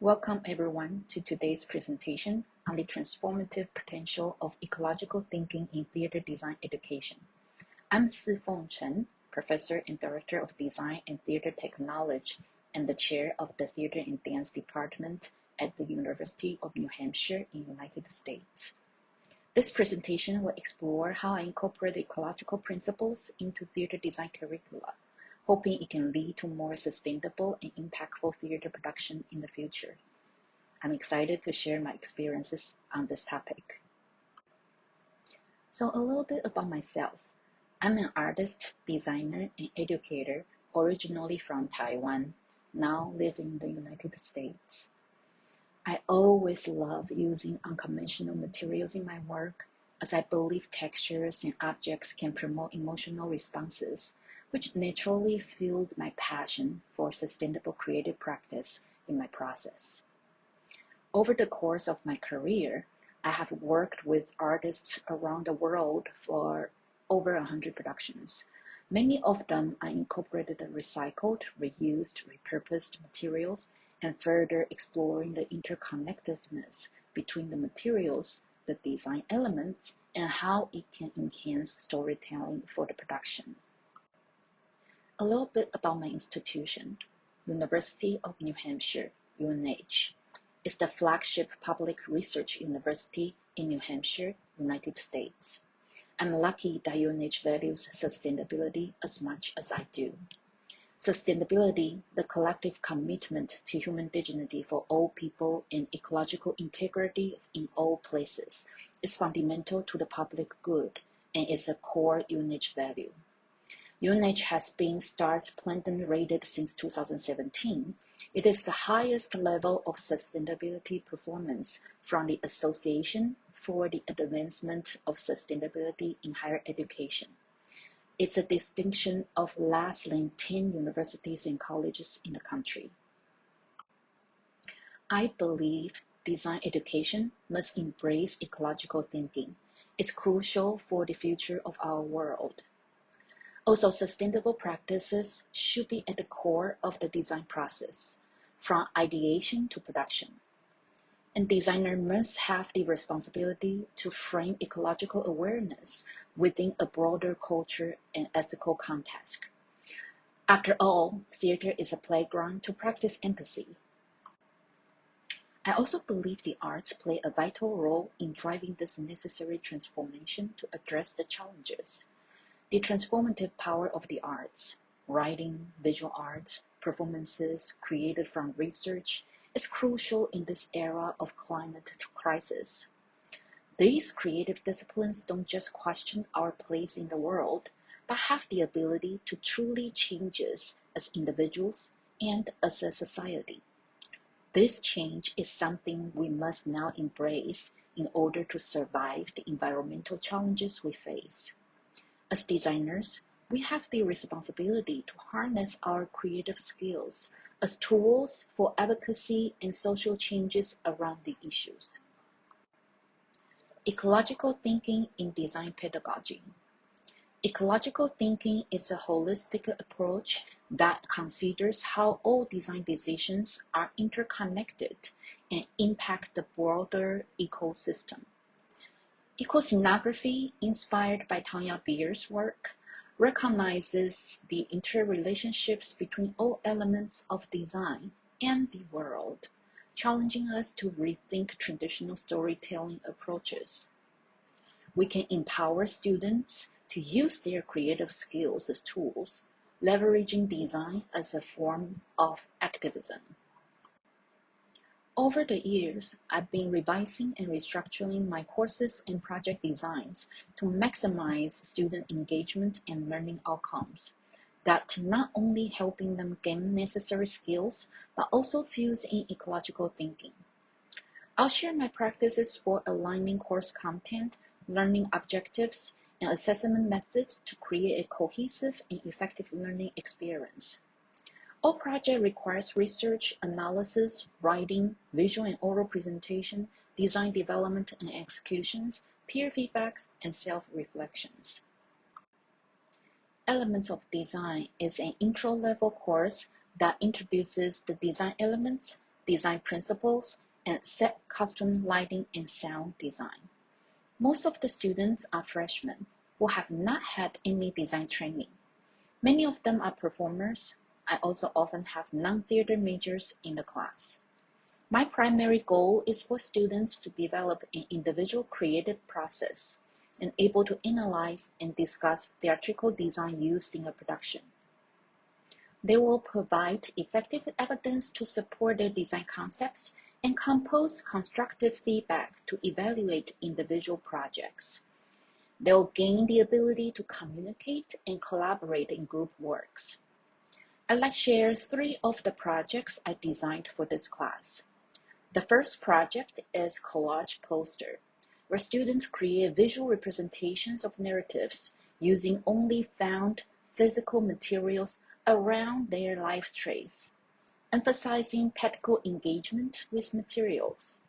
Welcome everyone to today's presentation on the transformative potential of ecological thinking in theater design education. I'm Szu-Feng Chen, Professor and Director of Design and Theater Technology and the Chair of the Theater and Dance Department at the University of New Hampshire in the United States. This presentation will explore how I incorporate ecological principles into theater design curricula, hoping it can lead to more sustainable and impactful theater production in the future. I'm excited to share my experiences on this topic. So a little bit about myself. I'm an artist, designer, and educator originally from Taiwan, now living in the United States. I always love using unconventional materials in my work, as I believe textures and objects can promote emotional responses, which naturally fueled my passion for sustainable creative practice in my process. Over the course of my career, I have worked with artists around the world for over 100 productions. Many of them I incorporated recycled, reused, repurposed materials and further exploring the interconnectedness between the materials, the design elements, and how it can enhance storytelling for the production. A little bit about my institution. University of New Hampshire, UNH, is the flagship public research university in New Hampshire, United States. I'm lucky that UNH values sustainability as much as I do. Sustainability, the collective commitment to human dignity for all people and ecological integrity in all places, is fundamental to the public good and is a core UNH value. UNH has been Stars Platinum rated since 2017. It is the highest level of sustainability performance from the Association for the Advancement of Sustainability in Higher Education. It's a distinction of less than 10 universities and colleges in the country. I believe design education must embrace ecological thinking. It's crucial for the future of our world. Also, sustainable practices should be at the core of the design process, from ideation to production. And designers must have the responsibility to frame ecological awareness within a broader culture and ethical context. After all, theater is a playground to practice empathy. I also believe the arts play a vital role in driving this necessary transformation to address the challenges. The transformative power of the arts, writing, visual arts, performances created from research, is crucial in this era of climate crisis. These creative disciplines don't just question our place in the world, but have the ability to truly change us as individuals and as a society. This change is something we must now embrace in order to survive the environmental challenges we face. As designers, we have the responsibility to harness our creative skills as tools for advocacy and social changes around the issues. Ecological thinking in design pedagogy. Ecological thinking is a holistic approach that considers how all design decisions are interconnected and impact the broader ecosystem. Ecoscenography, inspired by Tanya Beer's work, recognizes the interrelationships between all elements of design and the world, challenging us to rethink traditional storytelling approaches. We can empower students to use their creative skills as tools, leveraging design as a form of activism. Over the years, I've been revising and restructuring my courses and project designs to maximize student engagement and learning outcomes, that not only helping them gain necessary skills, but also fuse in ecological thinking. I'll share my practices for aligning course content, learning objectives, and assessment methods to create a cohesive and effective learning experience. All project requires research, analysis, writing, visual and oral presentation, design development and executions, peer feedbacks, and self-reflections. Elements of Design is an intro-level course that introduces the design elements, design principles, and set custom lighting and sound design. Most of the students are freshmen who have not had any design training. Many of them are performers. I also often have non-theater majors in the class. My primary goal is for students to develop an individual creative process and able to analyze and discuss theatrical design used in a production. They will provide effective evidence to support their design concepts and compose constructive feedback to evaluate individual projects. They'll gain the ability to communicate and collaborate in group works. I'd like to share 3 of the projects I designed for this class. The first project is collage poster, where students create visual representations of narratives using only found physical materials around their life trace, emphasizing technical engagement with materials.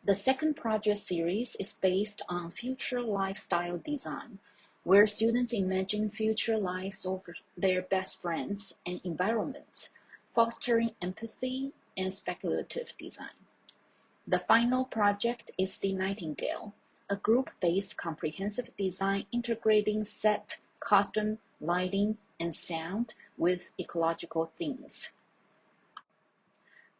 The second project series is based on future lifestyle design, where students imagine future lives of their best friends and environments, fostering empathy and speculative design. The final project is The Nightingale, a group-based comprehensive design integrating set, costume, lighting, and sound with ecological themes.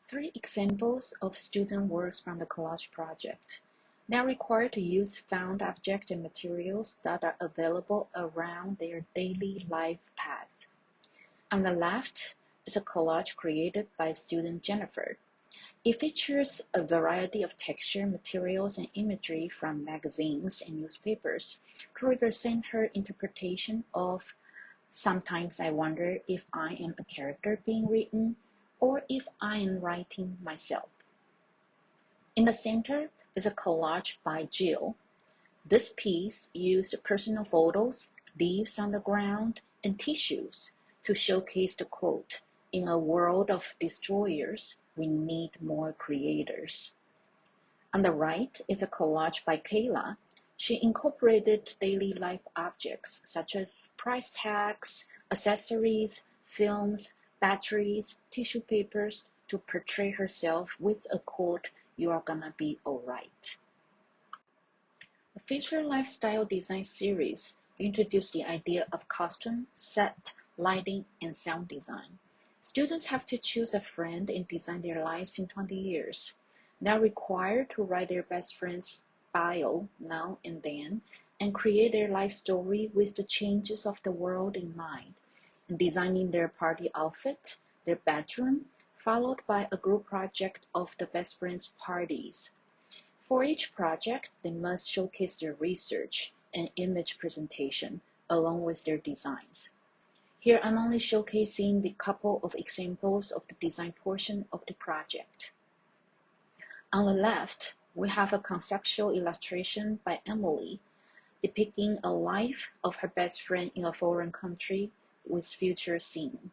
3 examples of student works from the collage project. They are required to use found objects and materials that are available around their daily life path. On the left is a collage created by student Jennifer. It features a variety of texture, materials, and imagery from magazines and newspapers to represent her interpretation of "Sometimes I wonder if I am a character being written or if I am writing myself." In the center is a collage by Jill. This piece used personal photos, leaves on the ground, and tissues to showcase the quote, "In a world of destroyers, we need more creators." On the right is a collage by Kayla. She incorporated daily life objects such as price tags, accessories, films, batteries, tissue papers to portray herself with a quote, "You are gonna be alright." The Future Lifestyle Design series introduced the idea of costume, set, lighting, and sound design. Students have to choose a friend and design their lives in 20 years. They are required to write their best friend's bio now and then and create their life story with the changes of the world in mind, and designing their party outfit, their bedroom, followed by a group project of the best friends' parties. For each project, they must showcase their research and image presentation along with their designs. Here I'm only showcasing the couple of examples of the design portion of the project. On the left, we have a conceptual illustration by Emily depicting a life of her best friend in a foreign country with future scene.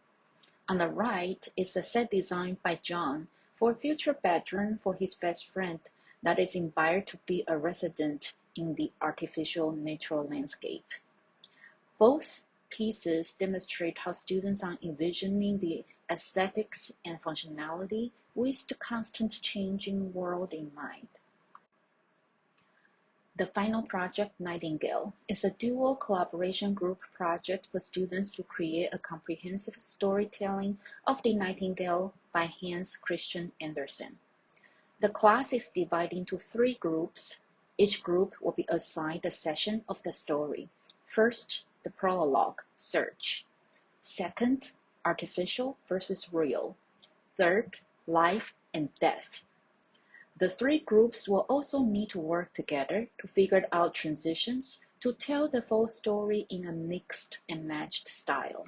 On the right is a set design by John for a future bedroom for his best friend that is inspired to be a resident in the artificial natural landscape. Both pieces demonstrate how students are envisioning the aesthetics and functionality with the constant changing world in mind. The final project, Nightingale, is a dual collaboration group project for students to create a comprehensive storytelling of the Nightingale by Hans Christian Andersen. The class is divided into 3 groups. Each group will be assigned a section of the story. First, the prologue, search. Second, artificial versus real. Third, life and death. The 3 groups will also need to work together to figure out transitions to tell the full story in a mixed and matched style.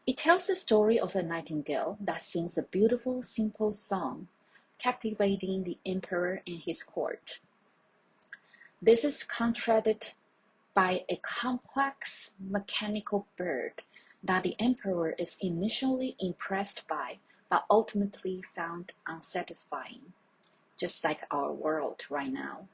It tells the story of a nightingale that sings a beautiful, simple song, captivating the emperor and his court. This is contrasted by a complex mechanical bird that the emperor is initially impressed by, but ultimately found unsatisfying, just like our world right now.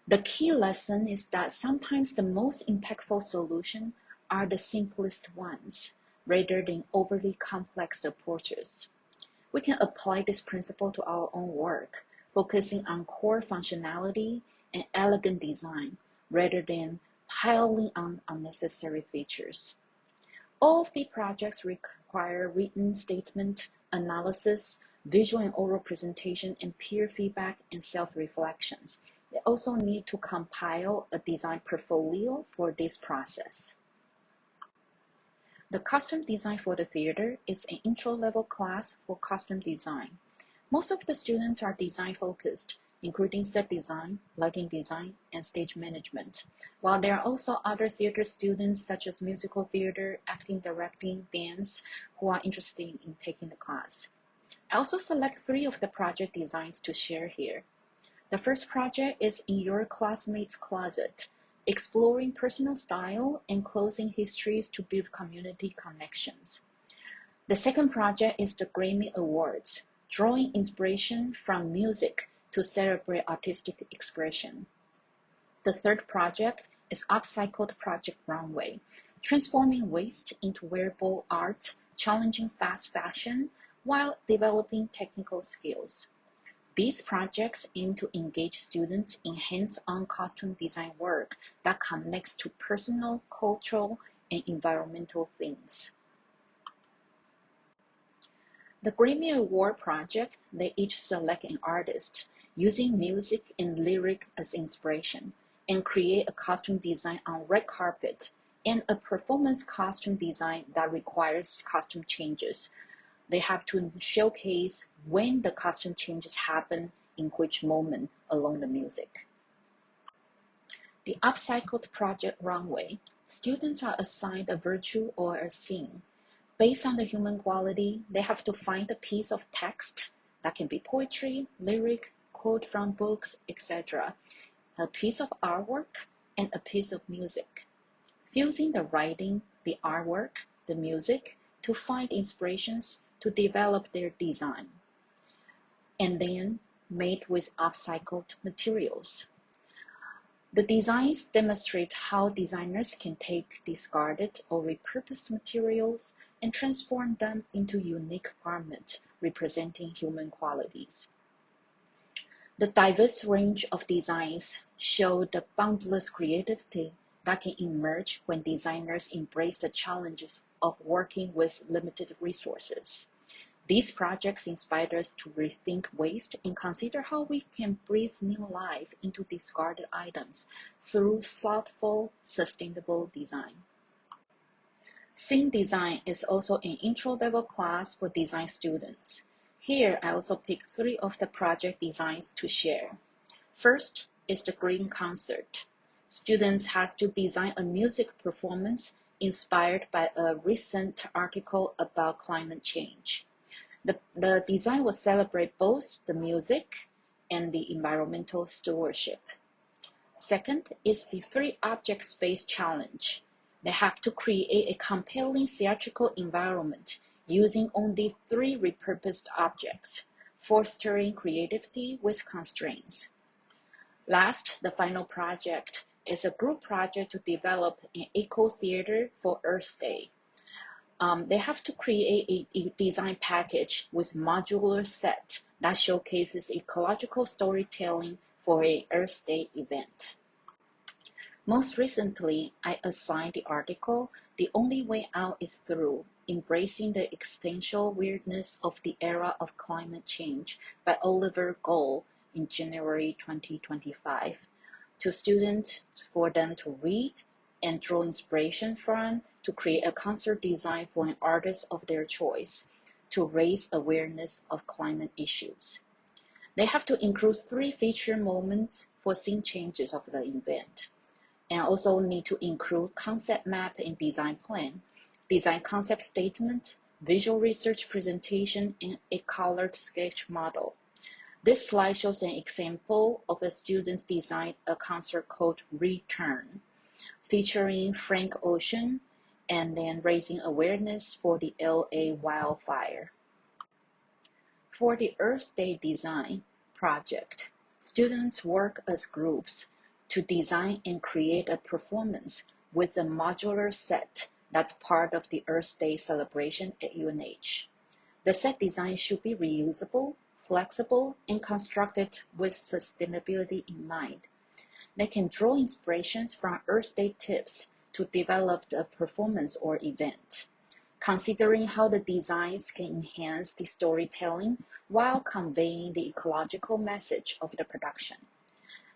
The key lesson is that sometimes the most impactful solutions are the simplest ones, rather than overly complex approaches. we can apply this principle to our own work, focusing on core functionality and elegant design rather than piling on unnecessary features. All of the projects require written statement, analysis, visual and oral presentation, and peer feedback and self-reflections. They also need to compile a design portfolio for this process. The custom design for the theater is an intro-level class for custom design. Most of the students are design-focused, including set design, lighting design, and stage management, while there are also other theater students such as musical theater, acting, directing, dance, who are interested in taking the class. I also select 3 of the project designs to share here. The first project is In Your Classmate's Closet, exploring personal style and clothing histories to build community connections. The second project is the Grammy Awards, drawing inspiration from music to celebrate artistic expression. The third project is Upcycled Project Runway, transforming waste into wearable art, challenging fast fashion while developing technical skills. These projects aim to engage students in hands-on costume design work that connects to personal, cultural, and environmental themes. The Grammy Award project, they each select an artist using music and lyric as inspiration and create a costume design on red carpet and a performance costume design that requires costume changes. They have to showcase when the costume changes happen in which moment along the music. The Upcycled Project Runway, students are assigned a virtue or a scene. Based on the human quality, they have to find a piece of text that can be poetry, lyric, quote from books, etc., a piece of artwork, and a piece of music. Fusing the writing, the artwork, the music to find inspirations to develop their design, and then made with upcycled materials. The designs demonstrate how designers can take discarded or repurposed materials and transform them into unique garments representing human qualities. The diverse range of designs show the boundless creativity that can emerge when designers embrace the challenges of working with limited resources. These projects inspire us to rethink waste and consider how we can breathe new life into discarded items through thoughtful, sustainable design. Scene design is also an intro-level class for design students. Here, I also picked 3 of the project designs to share. First is the Green Concert. Students have to design a music performance inspired by a recent article about climate change. The design will celebrate both the music and the environmental stewardship. Second is the 3 object space challenge. They have to create a compelling theatrical environment using only 3 repurposed objects, fostering creativity with constraints. Last, the final project is a group project to develop an eco-theater for Earth Day. They have to create a design package with modular set that showcases ecological storytelling for a Earth Day event. Most recently, I assigned the article, The Only Way Out is Through, Embracing the Existential Weirdness of the Era of Climate Change by Oliver Gold in January 2025, to students for them to read and draw inspiration from to create a concert design for an artist of their choice to raise awareness of climate issues. They have to include 3 feature moments for scene changes of the event, and also need to include concept map and design plan, design concept statement, visual research presentation, and a colored sketch model. This slide shows an example of a student designed a concert called Return, featuring Frank Ocean, and then raising awareness for the LA wildfire. For the Earth Day design project, students work as groups to design and create a performance with a modular set that's part of the Earth Day celebration at UNH. The set design should be reusable, flexible, and constructed with sustainability in mind. They can draw inspirations from Earth Day tips to develop the performance or event, considering how the designs can enhance the storytelling while conveying the ecological message of the production.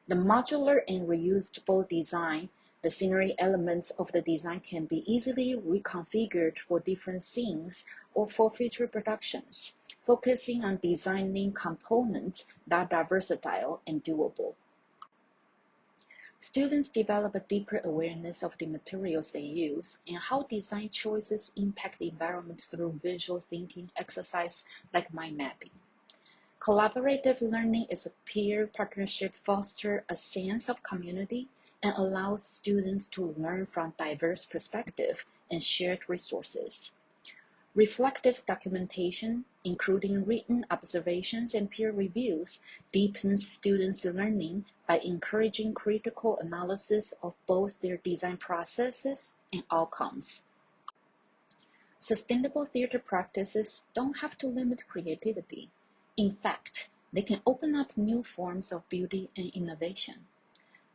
The modular and reusable design, the scenery elements of the design can be easily reconfigured for different scenes or for future productions, focusing on designing components that are versatile and doable. Students develop a deeper awareness of the materials they use and how design choices impact the environment through visual thinking exercise like mind mapping. Collaborative learning is a peer partnership fosters a sense of community and allows students to learn from diverse perspectives and shared resources. Reflective documentation, including written observations and peer reviews, deepens students' learning by encouraging critical analysis of both their design processes and outcomes. Sustainable theater practices don't have to limit creativity. In fact, they can open up new forms of beauty and innovation.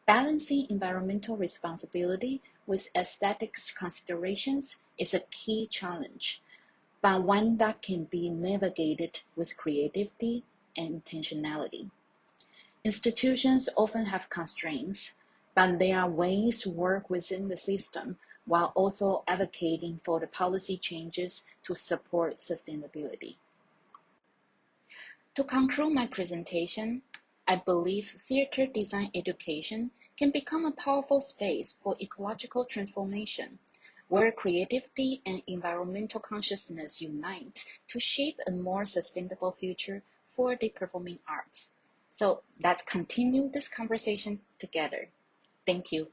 Balancing environmental responsibility with aesthetics considerations is a key challenge, but one that can be navigated with creativity and intentionality. Institutions often have constraints, but there are ways to work within the system while also advocating for the policy changes to support sustainability. To conclude my presentation, I believe theater design education can become a powerful space for ecological transformation, where creativity and environmental consciousness unite to shape a more sustainable future for the performing arts. So let's continue this conversation together. Thank you.